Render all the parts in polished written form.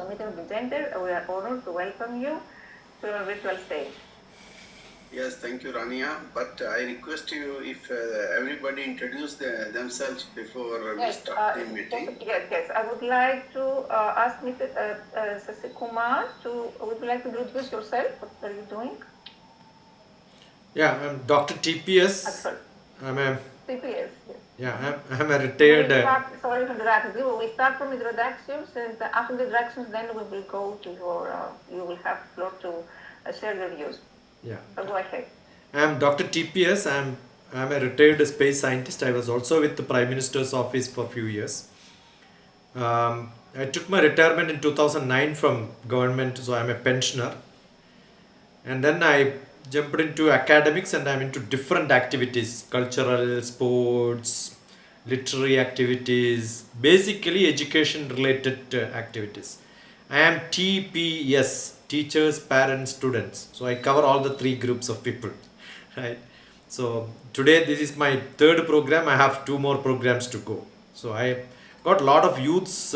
Meeting Vijender, we are honored to welcome you to our virtual stage. Yes, thank you, Rania. But I request you if everybody introduce themselves before we start the meeting. Yes. I would like to ask Mr. Sasikumar would you like to introduce yourself? What are you doing? Yeah, I'm DrTPS. I'm a TPS. Yeah, I'm a retired. Sorry to interrupt you. We start from introductions, and after the introductions, then we will go to your. You will have floor to share your views. Yeah. So go ahead. I'm DrTPS. I'm a retired space scientist. I was also with the Prime Minister's office for a few years. I took my retirement in 2009 from government, so I'm a pensioner. And then I jumped into academics, and I'm into different activities: cultural, sports, literary activities, basically education related activities. I am TPS, teachers, parents, students. So I cover all the three groups of people, right? So today this is my third program. I have two more programs to go. So I got a lot of youths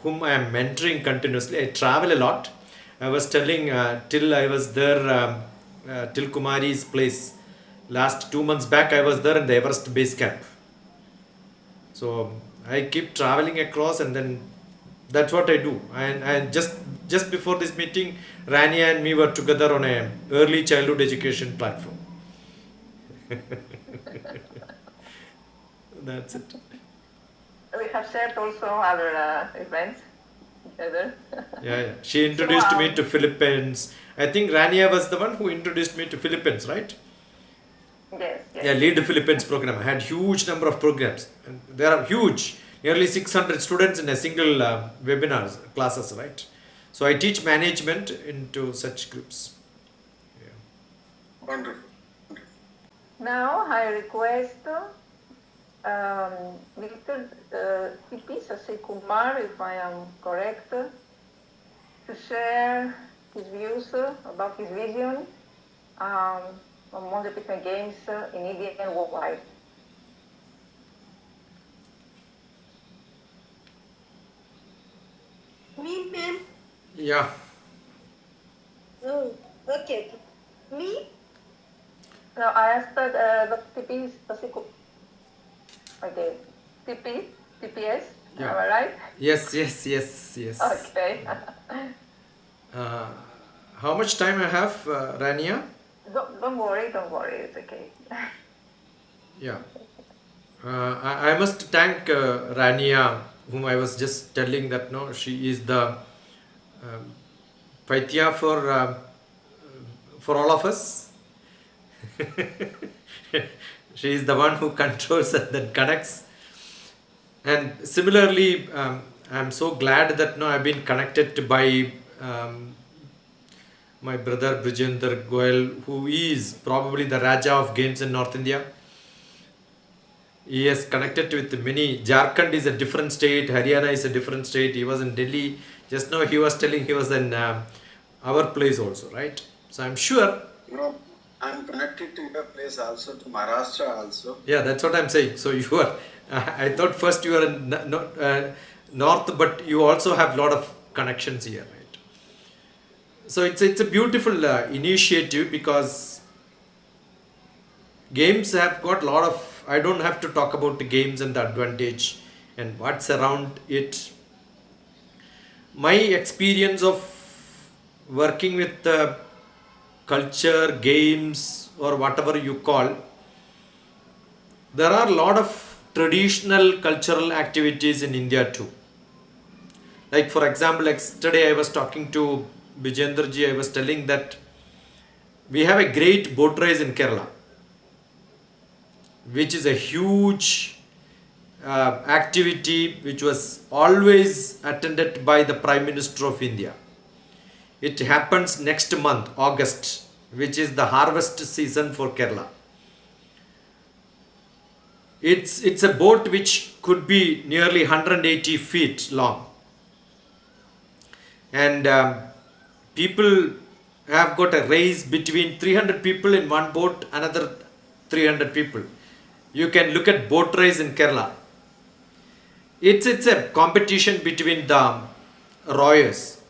whom I am mentoring continuously. I travel a lot. I was telling till I was there, till Kumari's place. Last 2 months back, I was there in the Everest base camp. So I keep traveling across, and then that's what I do. And just before this meeting, Rania and me were together on a early childhood education platform. That's it. We have shared also other events together. Yeah. She introduced me to Philippines. I think Rania was the one who introduced me to Philippines, right? Yes. Yeah, lead the Philippines program. I had huge number of programs. And they are huge. Nearly 600 students in a single webinars classes, right? So I teach management into such groups. Yeah. Wonderful. Now I request Mr. DrTPSasikumar, if I am correct, to share his views about his vision among the Pythian games in India and worldwide. Me, ma'am? Yeah. Oh, okay. Me? No, I asked the DrTPS. Okay, TPS. Yeah. Am I right? Yes. Okay. How much time I have, Rania? Don't worry. It's okay. Yeah. I must thank Rania, whom I was just telling that no, she is the Pythian for all of us. She is the one who controls and then connects. And similarly, I'm so glad that I've been connected by my brother Brijender Goel, who is probably the Raja of games in North India. He is connected with many. Jharkhand is a different state. Haryana is a different state. He was in Delhi. Just now he was telling he was in our place also, right? So I'm sure. No, I'm connected to your place also, to Maharashtra also. Yeah, that's what I'm saying. So you are. I thought first you are in north, but you also have a lot of connections here, right? So it's a beautiful initiative, because games have got a lot of. I don't have to talk about the games and the advantage and what's around it. My experience of working with culture, games, or whatever you call, there are a lot of traditional cultural activities in India too. Like for example, yesterday I was talking to Vijendraji, I was telling that we have a great boat race in Kerala, which is a huge activity which was always attended by the Prime Minister of India. It happens next month, August, which is the harvest season for Kerala. It's a boat which could be nearly 180 feet long. And people have got a race between 300 people in one boat, another 300 people. You can look at boat race in Kerala. It's a competition between the rowers.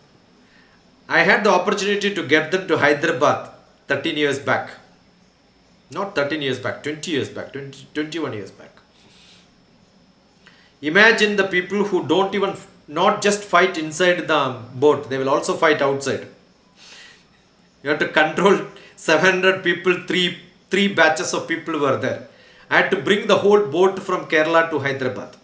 I had the opportunity to get them to Hyderabad 13 years back. Not 13 years back, 20 years back, 21 years back. Imagine the people who don't even, not just fight inside the boat, they will also fight outside. You have to control 700 people, three batches of people were there. I had to bring the whole boat from Kerala to Hyderabad.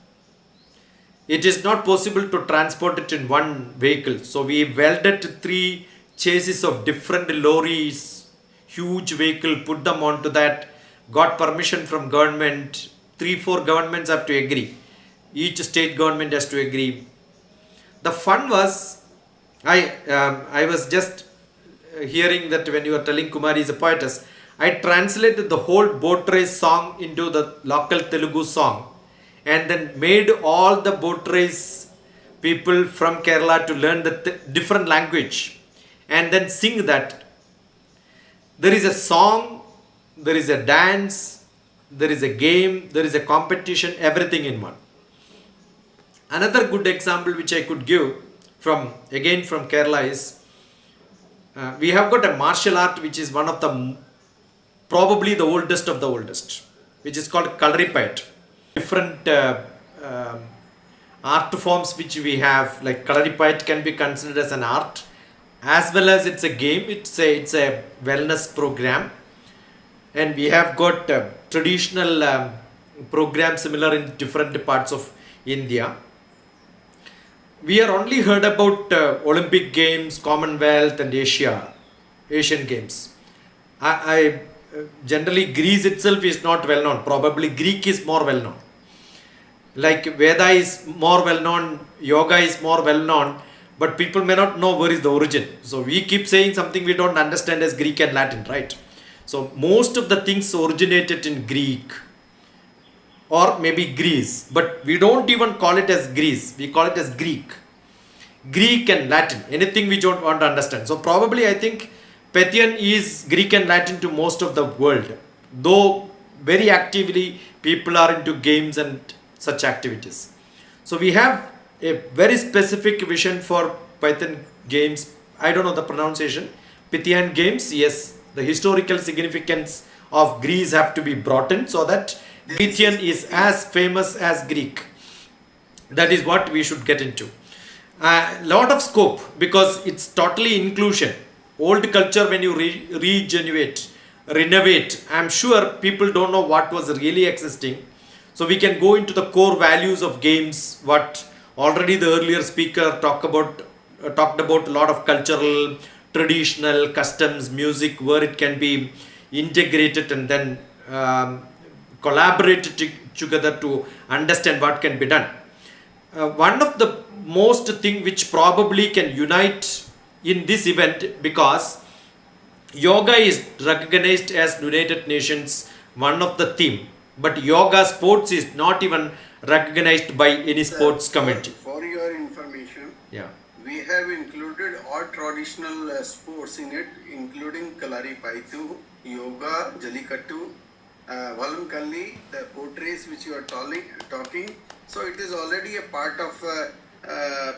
It is not possible to transport it in one vehicle. So we welded 3 chassis of different lorries, huge vehicle, put them onto that, got permission from government. 3-4 governments have to agree. Each state government has to agree. The fun was, I was just hearing that when you were telling Kumari is a poetess, I translated the whole boat race song into the local Telugu song and then made all the boat race people from Kerala to learn the different language and then sing that. There is a song, there is a dance, there is a game, there is a competition, everything in one. Another good example which I could give from Kerala is we have got a martial art which is one of the probably the oldest of the oldest, which is called Kalaripayattu. Different art forms which we have, like Kalaripayattu can be considered as an art as well as it's a game. It's a wellness program, and we have got traditional programs similar in different parts of India. We are only heard about Olympic Games, Commonwealth and Asian Games. I generally Greece itself is not well known. Probably Greek is more well known. Like Veda is more well known, Yoga is more well known, but people may not know where is the origin. So we keep saying something we don't understand as Greek and Latin, right? So most of the things originated in Greek or maybe Greece, but we don't even call it as Greece, we call it as Greek. Greek and Latin, anything we don't want to understand. So probably I think Pythian is Greek and Latin to most of the world, though very actively people are into games and such activities. So we have a very specific vision for Pythian games. I don't know the pronunciation. Pythian games, yes, the historical significance of Greece have to be brought in so that Pythian is as famous as Greek. That is what we should get into. Lot of scope because it's totally inclusion. Old culture, when you regenerate, renovate, I'm sure people don't know what was really existing. So we can go into the core values of games, what already the earlier speaker talked about a lot of cultural, traditional customs, music, where it can be integrated and then collaborated together to understand what can be done. One of the most thing which probably can unite in this event, because yoga is recognized as United Nations one of the theme, but yoga sports is not even recognized by any sports committee. For your information, yeah, we have included all traditional sports in it, including Kalaripayattu, yoga, Jallikattu, Vallamkalli, the boat race which you are talking. So it is already a part of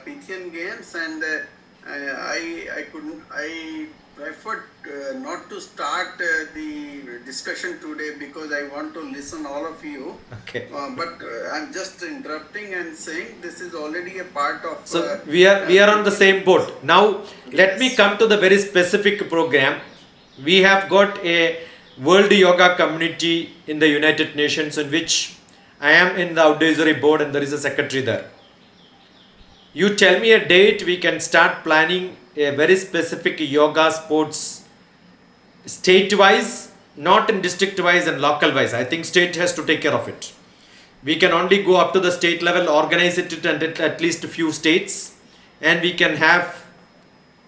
Pythian games, and I preferred not to start the discussion today because I want to listen all of you. okay. But I'm just interrupting and saying this is already a part of. So we are on the same boat. Now let me come to the very specific program. We have got a World Yoga Community in the United Nations, in which I am in the advisory board and there is a secretary there. You tell me a date, we can start planning a very specific yoga sports state-wise, not in district-wise and local-wise. I think state has to take care of it. We can only go up to the state level, organize it at least a few states, and we can have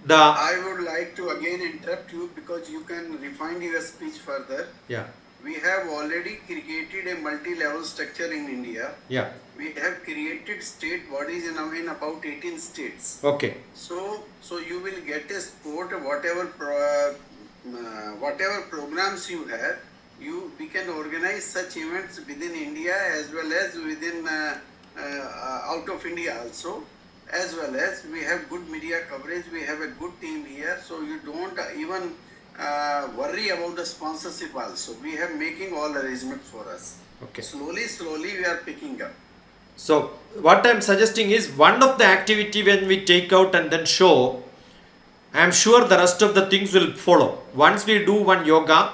the... I would like to again interrupt you because you can refine your speech further. Yeah. We have already created a multi-level structure in India. Yeah. We have created state bodies in about 18 states. Okay. So you will get a sport, whatever programs you have, we can organize such events within India as well as within out of India also. as well as we have good media coverage, we have a good team here, so you don't even worry about the sponsorship also. We have making all arrangements for us. Okay. Slowly we are picking up. So what I'm suggesting is one of the activity when we take out and then show, I'm sure the rest of the things will follow. Once we do one yoga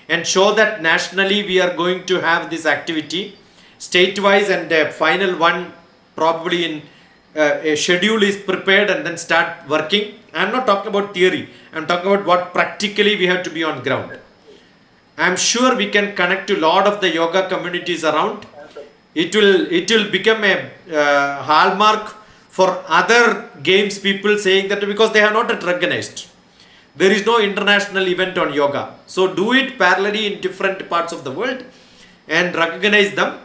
and show that nationally we are going to have this activity, state-wise, and the final one probably in a schedule is prepared and then start working. I'm not talking about theory. I'm talking about what practically we have to be on ground. I'm sure we can connect to a lot of the yoga communities around. It will become a hallmark for other games people saying that because they have not yet recognized. There is no international event on yoga. So do it parallelly in different parts of the world and recognize them.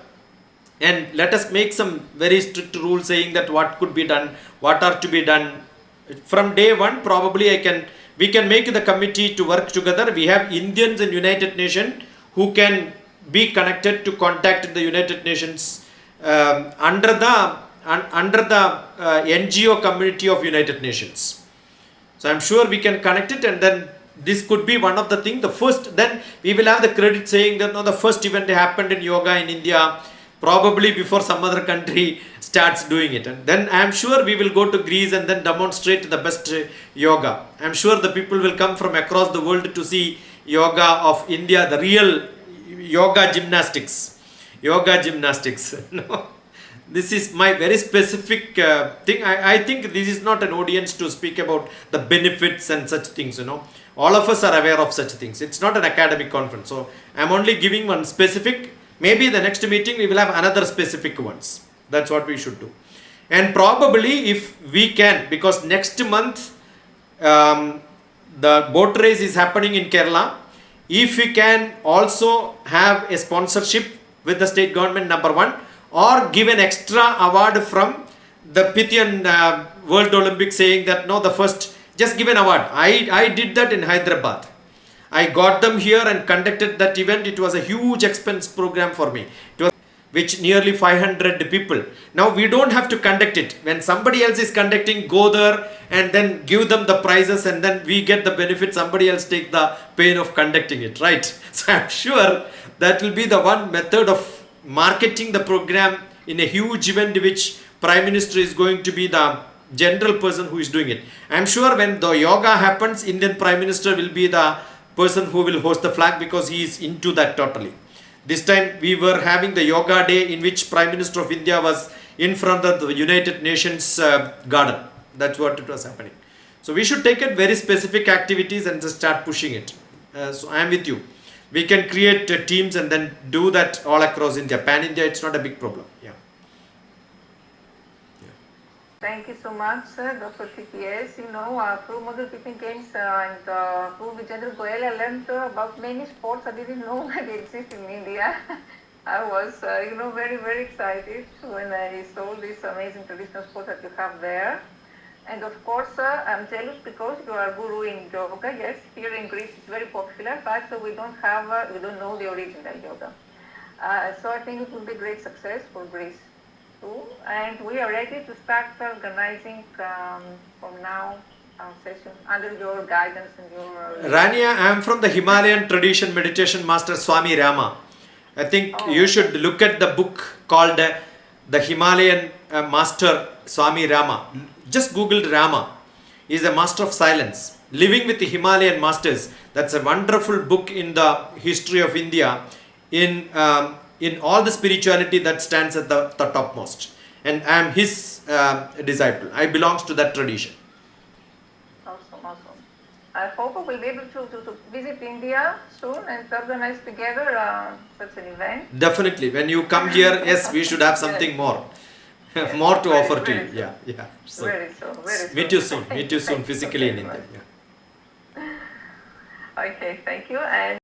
And let us make some very strict rules saying that what could be done, what are to be done. From day one, probably we can make the committee to work together. We have Indians in United Nations who can be connected to contact the United Nations under the NGO community of United Nations. So I'm sure we can connect it, and then this could be one of the things. The first, then we will have the credit saying that no, the first event happened in yoga in India, probably before some other country starts doing it. And then I'm sure we will go to Greece and then demonstrate the best yoga. I'm sure the people will come from across the world to see yoga of India, the real yoga gymnastics. No. This is my very specific thing. I think this is not an audience to speak about the benefits and such things, All of us are aware of such things. It's not an academic conference. So I'm only giving one specific. Maybe the next meeting we will have another specific ones. That's what we should do. And probably if we can, because next month the boat race is happening in Kerala. If we can also have a sponsorship with the state government, number one, or give an extra award from the Pythian World Olympics saying that no, the first, just give an award. I did that in Hyderabad. I got them here and conducted that event. It was a huge expense program for me. It was which nearly 500 people. Now we don't have to conduct it. When somebody else is conducting, go there and then give them the prizes, and then we get the benefit. Somebody else take the pain of conducting it, right? So I'm sure that will be the one method of marketing the program in a huge event which Prime Minister is going to be the general person who is doing it. I'm sure when the yoga happens, Indian Prime Minister will be the person who will host the flag because he is into that totally. This time we were having the yoga day in which Prime Minister of India was in front of the United Nations garden. That's what it was happening. So we should take it very specific activities and just start pushing it. So I am with you. We can create teams and then do that all across India. Pan India, it's not a big problem. Yeah. Thank you so much, DrTPS. Through Model Pythian Games and through the General Goel, I learned about many sports I didn't know that exist in India. I was, very, very excited when I saw this amazing traditional sport that you have there. And of course, I'm jealous because you are guru in yoga. Yes, here in Greece it's very popular, but we don't know the original yoga. So I think it will be a great success for Greece too. And we are ready to start organizing from now session under your guidance and your... Rania, I am from the Himalayan tradition meditation master Swami Rama. I think you should look at the book called the Himalayan master Swami Rama. Just Google Rama. He is a master of silence. Living with the Himalayan masters. That's a wonderful book in the history of India. In all the spirituality that stands at the topmost. And I am his disciple. I belong to that tradition. Awesome. I hope we will be able to visit India soon and organize together such an event. Definitely. When you come here, yes, we should have something more. More to offer to you. Soon. Yeah. So, very soon. meet you soon. Meet you soon physically in India. Yeah. Okay, thank you. And